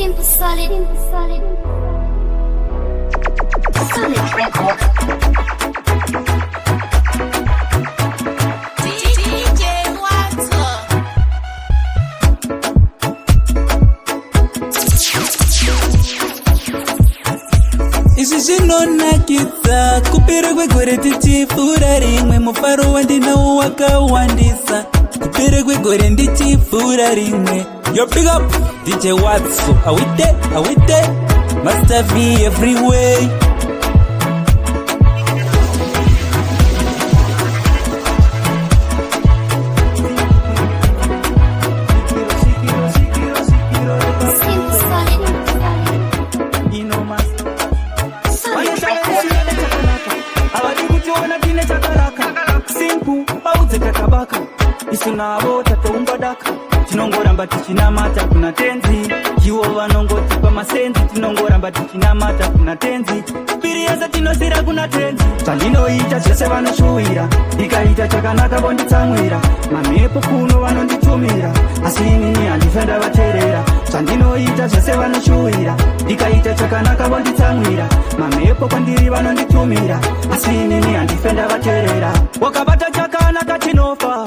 Simple solid. Solid record. DJ Watso. Ishi zvinonakidza kuperekwe gore tichipfuura rimwe mufaro wandinawo wakawandisa kuperekwe gore ndichipfuura rimwe. Yo big up DJ Watso. Are we there? Must have me every way. Isunavo tatoumba daka tinongoramba tichinamata kuna tenzi ivo vanongoti pamasenzi tinongoramba tichinamata kuna tenzi piri yese tinosira kuna tenzi zvandinoita zvese vanoshuwira ndikaita chakanaka vonditsamwira mamhepo kuno vanonditumira asi inini handifenda vateerera zvandinoita zvese vanoshuwira ndikaita chakanaka vonditsamwira mamhepo kwandiri vanonditumira asi inini handifenda vateerera wakabata chakanaka tinofa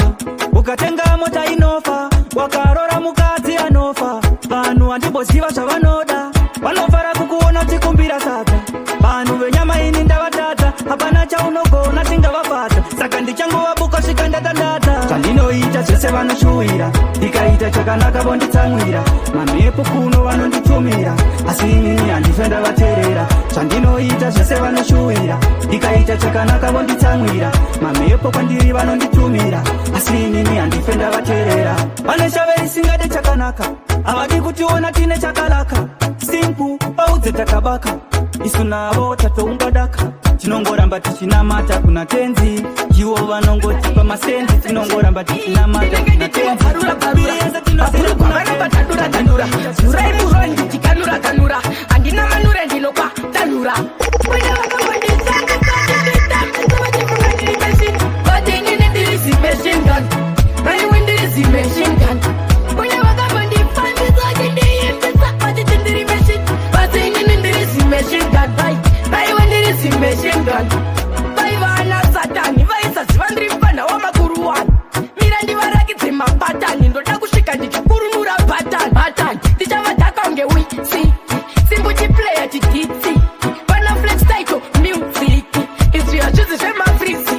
ukatenga mota inofa wakarora mukadzi anofa vanhu handimboziva zvavanoda vanofara kukuona uchikumbira sadza vanhu venyama ini ndavatadza hapana chaunogona tingavafadza saka ndichangovabuka svika ndatandadza zvandinoita zvese vanoshuwira ndikaita chakanaka vonditsamwira mamhepo kuno vanonditumira asi inini handifenda vateerera zvandinoita zvese vanoshuwira ndikaita chakanaka vonditsamwira mamhepo kwandiri vanonditumira asi inini handifenda vateerera vane shave risingade chakanaka havadi kutiona tine chakalaka simpu paudze takabaka isu navo tatounga daka tinongoramba tichinamata kuna tenzi ivo vanongoti pamasenzi tinongoramba tichinamata kuna tenzi Kanura andina manure ndinokwa tanura vaivana satani vaisasiva ndiri mupanda wamakuru wani mira ndivarakidze mapatani ndoda kusvika ndichikurunura patani ndichavadhaka unge wisi simbuchiplaya chiditsi vana flex title music izvi hazvizi zvemafrisi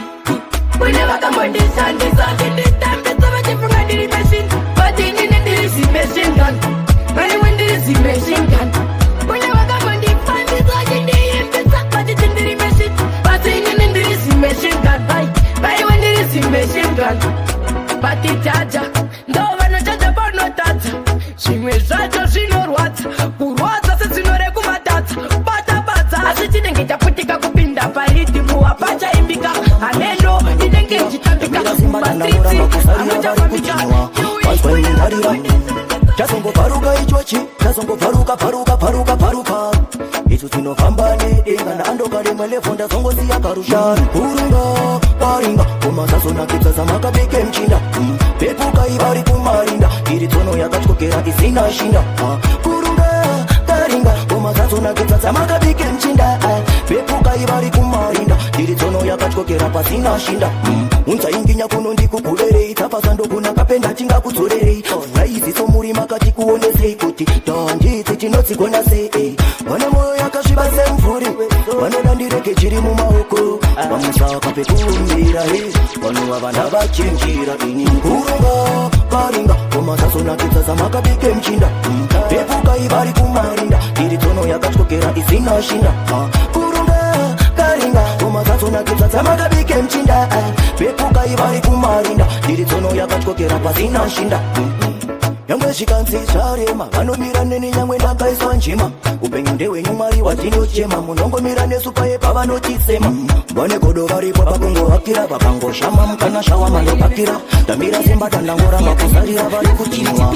une vakambondishandisa nditambisa vachifunga ndiri machine but inini ndiri zimachine gun vaiwe ndiri zimachine gun une vakambondifambisa chindiimbisa vachiti ndiri machine but inini ndiri zimachine gun vaiwe ndiri zimachine gun vatijaja ndo vanojaja panotadza zvimwe zvacho zvinorwadza kurwadza sezvinore kumatadza batapadza asi chinenge chaputika kupinda paridhimu hapachaimbika haneno inenge ichitambika mastriti hamuchafambika chazongobvaruka ichochi chazongobvaruka isu tinofamba nedenga ndandoka rimwe levhonda zongosiya karushana kurunga waringa komasazonakidza zamakabeke mchinda pepuka ivari kumarinda iri tsono yakatyokera isina shinda kurunga taringa komasazonakidza zamakabeke mchinda pepuka ivari kumarinda iri tsono yakatyokera pasina shinda unzainginya kuno ndikugurerei tapasandokuna kapenda tingakudzorerei raiziso muri makati kuonesei kuti tanjitsi tinotsigona sei vane moyo yakasviba semvuri vanoda ndirege chiri mumaoko vamusaka pekuumbira vanova vana vachenjira ini kurunga karinga komasazonakidza zamakabike mchinda pepuka ivari kumarinda iri tsono yakatyokera isina shinda kurunga karinga komasazonakidza zamakabike mchinda pepuka ivari kumarinda iri tsono yakatyokera pasina shinda nyangwe zvikanzi zvarema vanomira neni nyangwe ndakaiswa njema upenyu ndehwenyu mwari watinochema munongomira nesu paye pavanotisema vane godo varipo pakungovakira vakangoshama mukana shawa mandopakira tambira semba tandangoramba kuzarira vari kutinwa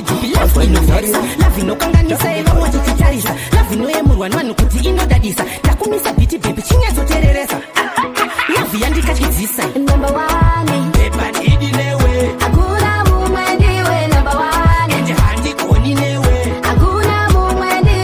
lavinokanganisa evamwe chichitarisa lavinoyemurwa nevanhu kuti inodadisa takumisa biti bhebi chinyatsotereresa lavhi yandikatyidzisa Number one. epadidi newe Hakuna mumwe ndiwe number one. ende handikoni newe Hakuna mumwe ndiwe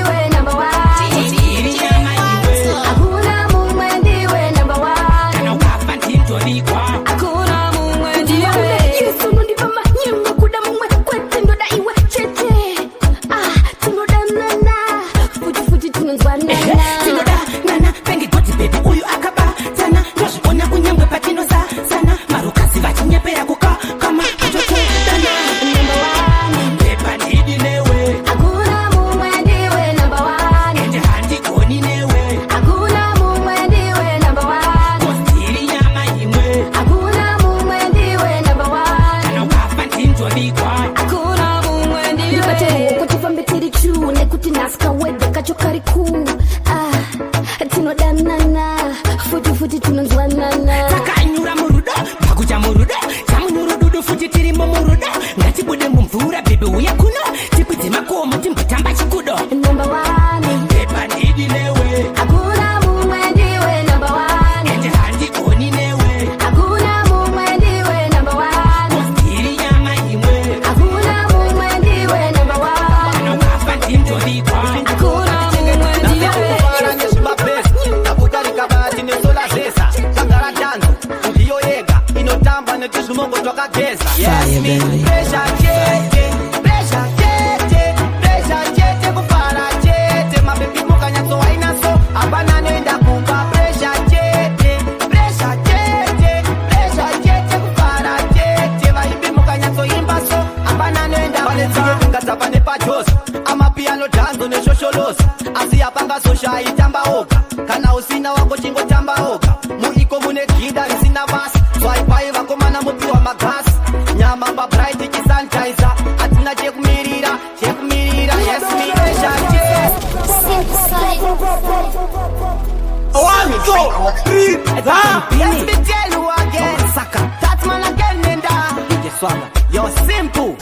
tinonzwanana tinodanana pengigoti bebi uyu akabatana ndozvibona kunyangwe patinosasana marukazi vachinyepera kukakama kutotodana pepa ndidi newe hakuna mumwe ndiwe number one ende handigoni newe hakuna mumwe ndiwe number one kostiri nyama imwe hakuna mumwe ndiwe number one kana ukafa ndinzobikwa hakuna mumwe ndiwe kuti fambe tiri true nekuti naska wedhe kacho kari cool tinodanana futi tinonzwanana takanyura murudo pakucha murudo chamunurududu futi tirimo murudo ngatibude mumvura bebe uya kuno tikwidze makomo timbotamba chikudo number one pepa ndidi newe hakuna mumwe ndiwe number one ende handigoni newe hakuna mumwe ndiwe number one kostiri nyama imwe hakuna mumwe ndiwe number one kana ukafa ndinzobikwa hakuna mumwe ndiwe inotamba netizvimongo twakageza chete kufara chete mabebi mukanyatsowainaso hapana noenda kumba presha chete kufara chete vaimbi mukanyatsoimbaso hapana noenda vanetsingetingadza pane pajosi amapiano dhanzo neshosholosi asi hapangazoshaiitamba oga kana usina wako chingotamba oga muiko mune gida risina basi swaipai vakomana mupiwa magasi nyama pabright chisanitizer hatina chekumirira yesmi Yo simple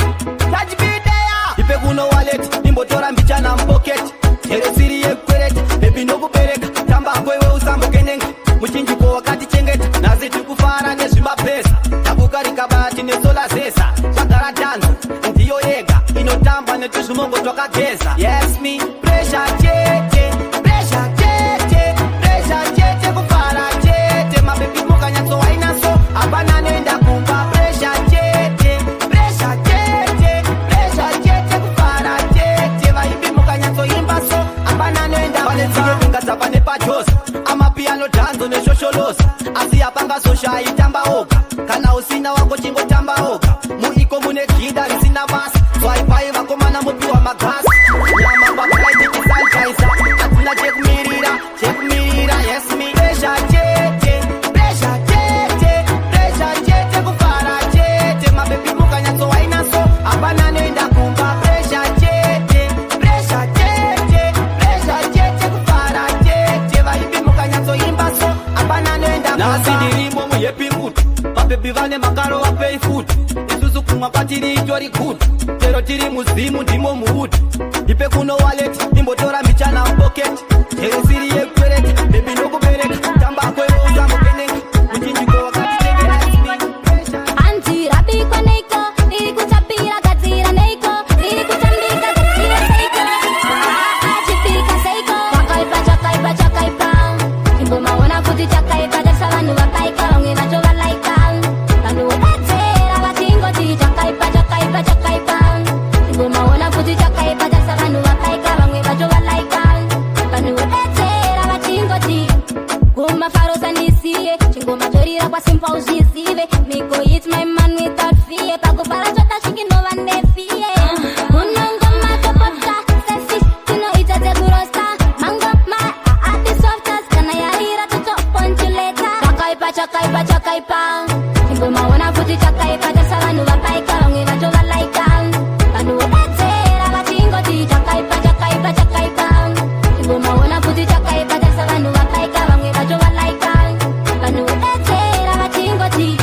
ipe kuno wallet imbotora mbichana mpoketi teresiri yekwereti bebi nokubereka tamba kwewe usambokenenga muchinjiko wakati chengeta nasi tikufara nezvimapesa takukarikabati nesola zesa zvagara dhanzo ndiyo yega inotamba netizvimongo twakageza yes me pressure chete kufara chete mabebi mukanyatsowainaso hapana noenda kumba pressure chete kufara chete vaimbi mukanyatsoimbaso hapana noenda vanetsingetingadza pane pajosi amapiano dhanzo neshosholosi asi hapangazoshaiitamba oga kana usina wako chingotamba oga muiko mune gida risina basi swaipai vakomana mupiwa magasi nyama pabright chisanitizer hatina chekumirira yesmi pressure chete kufara chete mabebi mukanyatsowainaso hapana noenda kumba pressure chete kufara chete vaimbi mukanyatsoimbaso hapana noenda nasi ndirimo muyepinguti vabebi vane makaro vapei futi isusu kumwa kwatiri itori guti chero tiri muzimu ndimo muuti ipe kuno waleti imbotora michana mpoketi teresiri yekwereti bebi nokubereka tamba kwewe usambokenenga muchinjiko wakati chengera anti rabikwa neiko iri kuchapira gadzira neiko iri kutambika gadzira seiko achipika seiko chakaipa imbomaona kuti chakaipa tarisa vanhu vakaika vamwe vacho valaika vanhu vodetsera vachingoti chakaipa imbomaona kuti chakaipa tarisa vanhu vakaika vamwe vacho valaika vanhu vodetsera vachingoti kumafarosa ndisiye chingomatorira kwasimpa uzvizive miko it my man without fear pakufara chotasvikinova nefie unongomatopopta sefish tinoita dzekurosta mangoma aadisoftas kana yarira totoponchuleta chakaipa ingomaona kuti chakaipa tarisa vanhu vakaika vamwe vacho valaika vanhu vodetsera vachingoti chakaipa ingomaona kuti chakaipa tarisa vanhu vakaika vamwe vacho valaika vanhu vodetsera vachingoti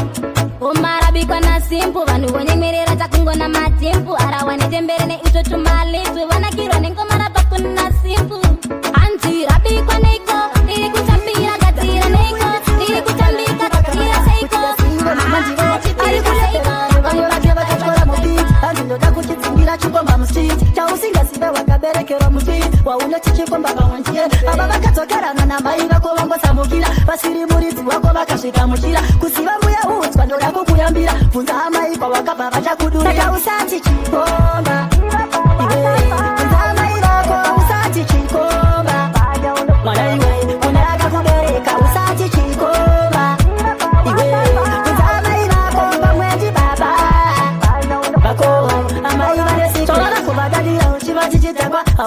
umarabikwa nasimpu vanhu vonyengerera takungona matimpu arawa netembere neitotumalitu vanakirwa nengomarabva kuna simpu anzi rabikwa neiko iri kutambira gadzira neiko iri kutambika gadzira seiko vamwe vake vakatwara mubiti handinoda kuchitsingira chikomba musiti chausingazive wakaberekerwa mubiti waunochi chikomba pawanjira ava vakadzokerana namai vako vangosamukira vasiri muridzi wako vakasvika muchira kuziva muya udzwa ndoda kukuyambira bvunza amai kwawakabva vachakudurira usati chikomba bvunza amai vako usati chikomba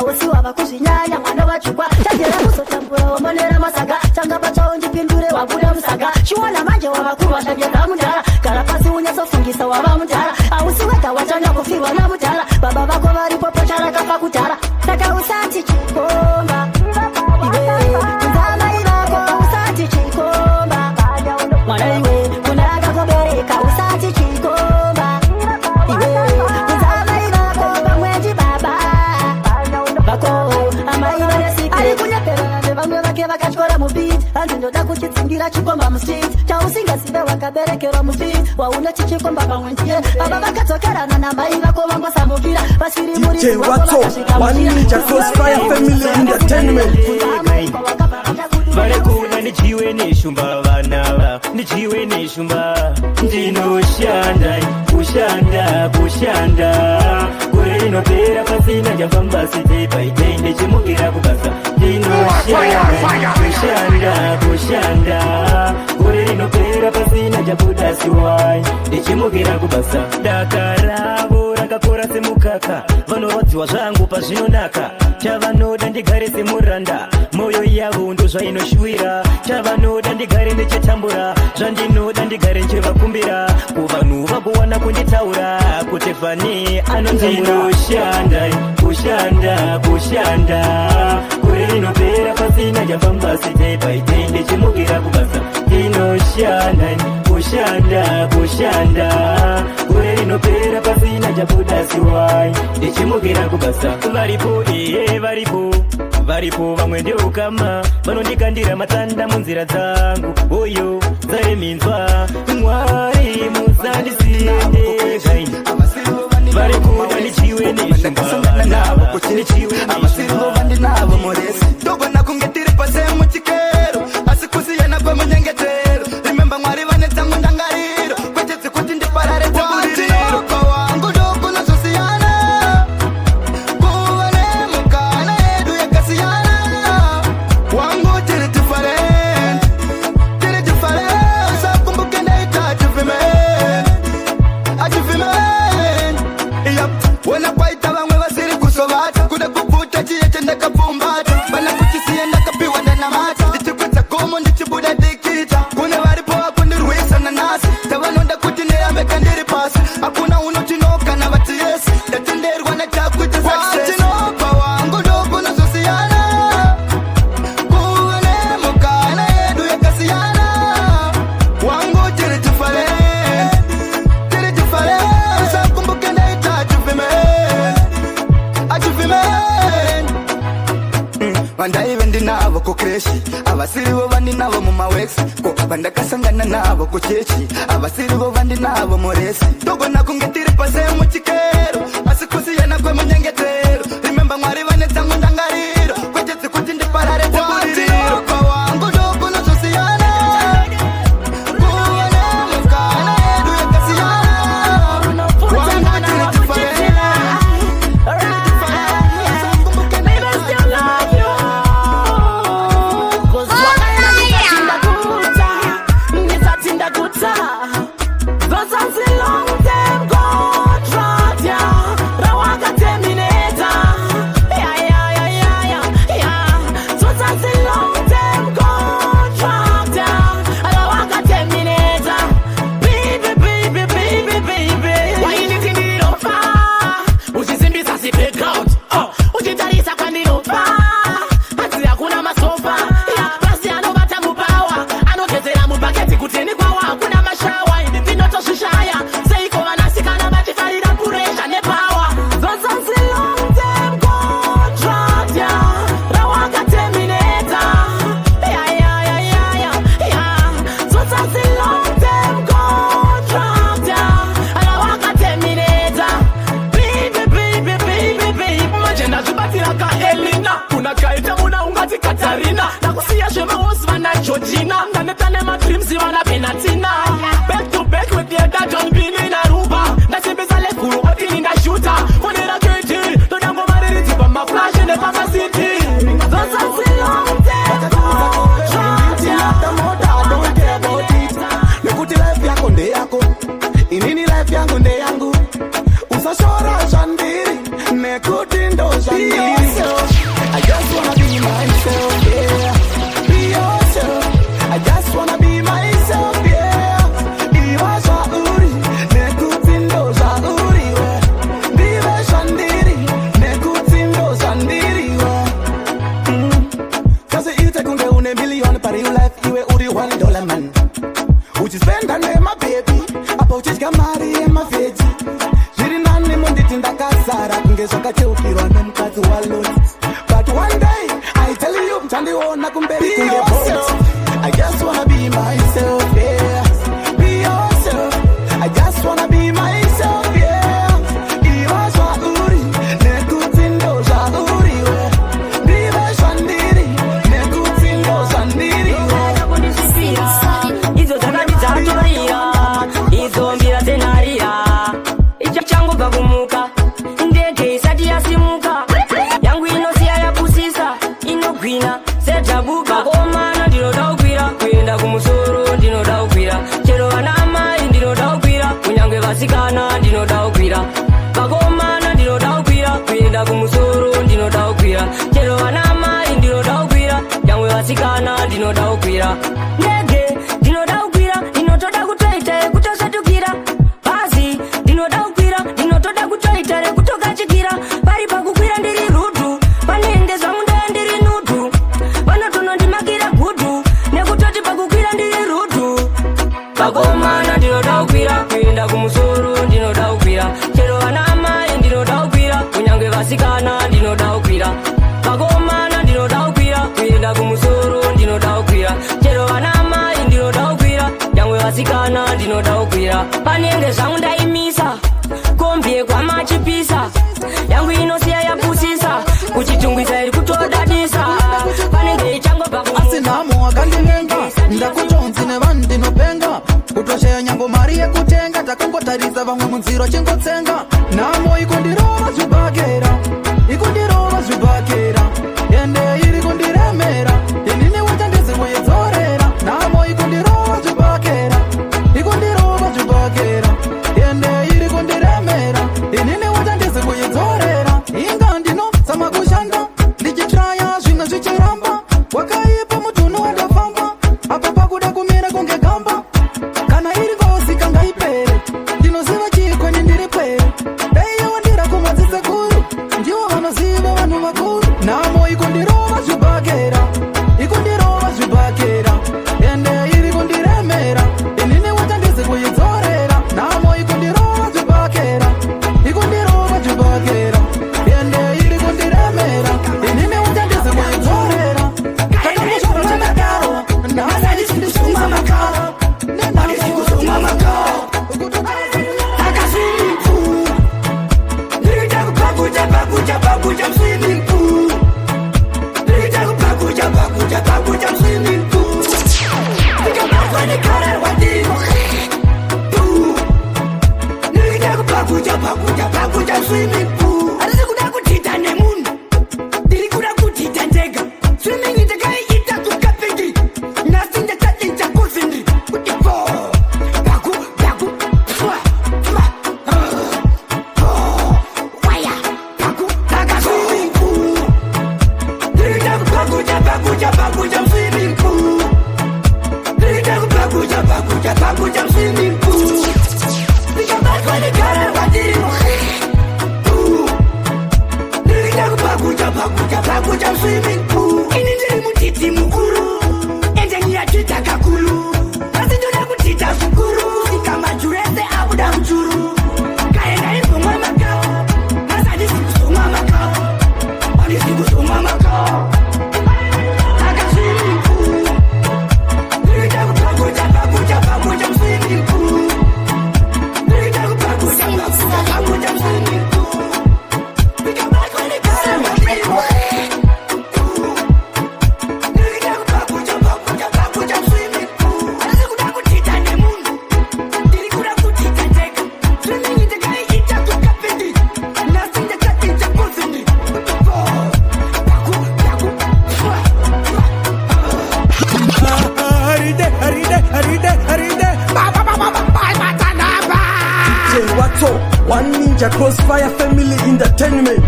ausi wava kuzvinyanya mwana wachukwa chagera kuzotambura wamonera masaga tanga pachawo ndipindure wabuda musaga chiona manje wava kurwasha byaka mudhara gara pasi unyasofungisa wava mudhara ausi wega watanga kufirwa namudhara baba vako varipo pochara kafa kudhara saka usati chikomba iwe kunzamai vako usati chikomba mwana iwe kunaka kubereka usati chikomba iwe kunzamai vako pamwendi baba vako amai vanesike ari kunyeperana nevamwe vake vakatyora mubiti hanzi ndoda kuchitsingira chikomba mustreet chausingazive wakaberekerwa mustreet waunoti chikomba pamwe ndiye baba vakadzokerana namai vako vangosambukira vasiri muri DJ Watso, One Ninja Crossfire Family Entertainment. Varekuna nichiwe neshumba vanava nichiwe neshumba ndinoshanda kushanda gore rinopera pasina njafamba site paite ndechimukira kubasa ndinoshanda gore rinopera pasina njabuda siwai ndechimukira kubasa dakaravo rakakora semukaka vanorodziwa zvangu pazvinonaka chavanoda ndigare semuranda moyo yavo ndozvainoshuvira chavanoda ndigare ndichetambura zvandinoda ndigare nchevakumbira kuvanhu vagowana kunditaura kuti fani anondinoshanda kushanda gore rinopera pasina njafamba site paite ndechimukira kubasa ndinoshanda kushanda gore rinopera pasina jabuda siwai ndechimukira kubasa varipo vamwe ndeukama vanondikandira matanda munzira dzangu oyo dzareminzwa mwari musandisiendekaini varikuda nichiwe neshumbaavasirivo vandinavo moresi dogona kunge tiri pase muchikero asi kusiyana kwemunyengetero rimemba mwari vane dzangu ndangariro kwete kuti ndiparare dzamuriro pawangu dokunozosiyana kuva nemukana yedu yakasiyana wangu tiri different usakumbuke ndaita achievement wena kwaita vamwe vasiri kusovata kuda kubvuta chiyete ndakapfumbata vana kuchisiye ndakapiwa ndanamata ndichikwedza gomo ndichibuda dikita kune varipo vakundirwisa nanasi tavanoda kuti ndeyambeka ndiri pasi hakuna unotinoka navati yesi ndatenderwa natakuita saksesinopa wangu ndokunozosiyana kuva nemukana yedu yakasiyana wangu tiri different usakumbuke ndaita achievement vandaive ndinavo kukreshi avasirivo vandinavo mumaweksi ko vandakasangana navo kuchechi avasirivo vandinavo moresi dogona kunge tiri pase muchikero asi kusiyana kwemunyengetero rimemba mwari vane dzangu ndangariro kwete kuti ndiparare dzamuriro pawangu dokunozosiyana kuva nemukana yedu yakasiyana wangu tiri different long-term contract, yeah. Rawaka terminator. Ukiona kumberi kunge boat. I just wanna be myself, yeah. Be yourself. I just wanna be myself, yeah. Iwaswa uri, nekutindo za uri we. Bibe shwandiri, nekutindo shwandiri we. Izo zakati zatoria, izo mbira tenaria. Icha changu bagumuka, ndege isati yasimuka. Yangu inosia ya pusisa, inogwina, setabuka. Komana ndinoda ukwira, kuenda kumusoro ndinoda ukwira. Chero anama ndinoda ukwira, kunyangwe vasikana ndinoda ukwira. Bakomana ndinoda ukwira, kuenda kumusoro ndinoda ukwira. Chero anama ndinoda ukwira, yangwe vasikana ndinoda ukwira. Ndege ndinoda ukwira, inotoda kutoita kutosatukira. Basi ndinoda ukwira, inotoda kutoita kutokachikira. Pari pakukwira ndiri rudu, panende zvaunda ndiri nudu. Vanotono ndimakira gudu, nekutoti pakukwira ndiri rudu. Bakomana ndinoda ukwira, kuenda kumusoro ndinoda ukwira. Chero anamai ndinoda ukwira, kunyangwe vasikana ndinoda ukwira. Bakomana ndinoda ukwira, kuenda kumusoro ndinoda ukwira. Chero anamai ndinoda ukwira, nyangwe vasikana ndinoda ukwira. Panenge zvaundaimisa, kombie kwamachipisa. Yangu inosiya yapusisa, kuchitungwisa iri kutodadisa. Panenge ichangobva Asinamo wakandivenga, ndakutonzi nevanhu ndinopenga. Kutosheya nyambo mari yekutenga, takangotarisa vamwe munziro chingotsenga. Namo ikundirova zvibhakera, ikundirova zvibhakera. Ende iri kundiremera, inini wacha ndizimwedzorera. Namo ikundirova zvibhakera, ikundirova zvibhakera. Ende iri kundiremera, inini wacha ndizimwedzorera. Inga ndinozama kushanda, ndichitraya zvimwe zvichiramba. Wakaipa mutunhu wandafamba, apa pakuda kumira kunge gamba. Kana iri ngozi kangaipere, ndinoziva chikweni ndiri pere. Dei wandira kumadzisekuru, ndivo vanoziva vanhu vakuru. Namo ikundirova zvibhakera, ikundirova zvibhakera. Ende iri kundiremera, inini wacha ndizikuidzorera. Namo ikundirova zvibhakera, ikundirova zvibhakera. Ende iri kundiremera, inini wacha ndizikuidzorera. Swimming pool, arisikuda kutita nemunhu, ndiri kuda kutita ndega. Swimming ndakaita kukapindi, nasi ndakadita kuzindi. Kuti po, baku, baku, pwa, pwa, waya, baku, baga swimming pool. Ndiri kuda bakuja swimming pool. Ndiri kuda bakuja swimming pool. Ndikabatwa negara wadiri Pakuja swimming pool. Ini ndiri mutiti mukuru, ende niyatita kakulu. Asi ndoda kutita zvikuru, ikamajurese abuda mchuru. Kaenda izomwa makao, nasadi sikusomwa makao. Wadi sikusomwa makao. Taka swimming pool. Ndiri pakuja swimming pool. Ndiri pakuja swimming pool. One Ninja Crossfire Family Entertainment.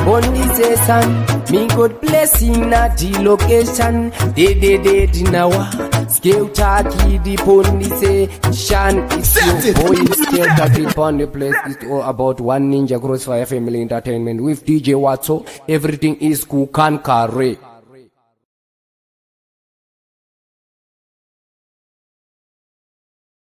Only say son, me God blessing at the location. De dinawa. Scale taki the pony say Shan is your boy. Scale taki upon the place. It's all about One Ninja Crossfire Family Entertainment with DJ Watso. Everything is cool, can carry.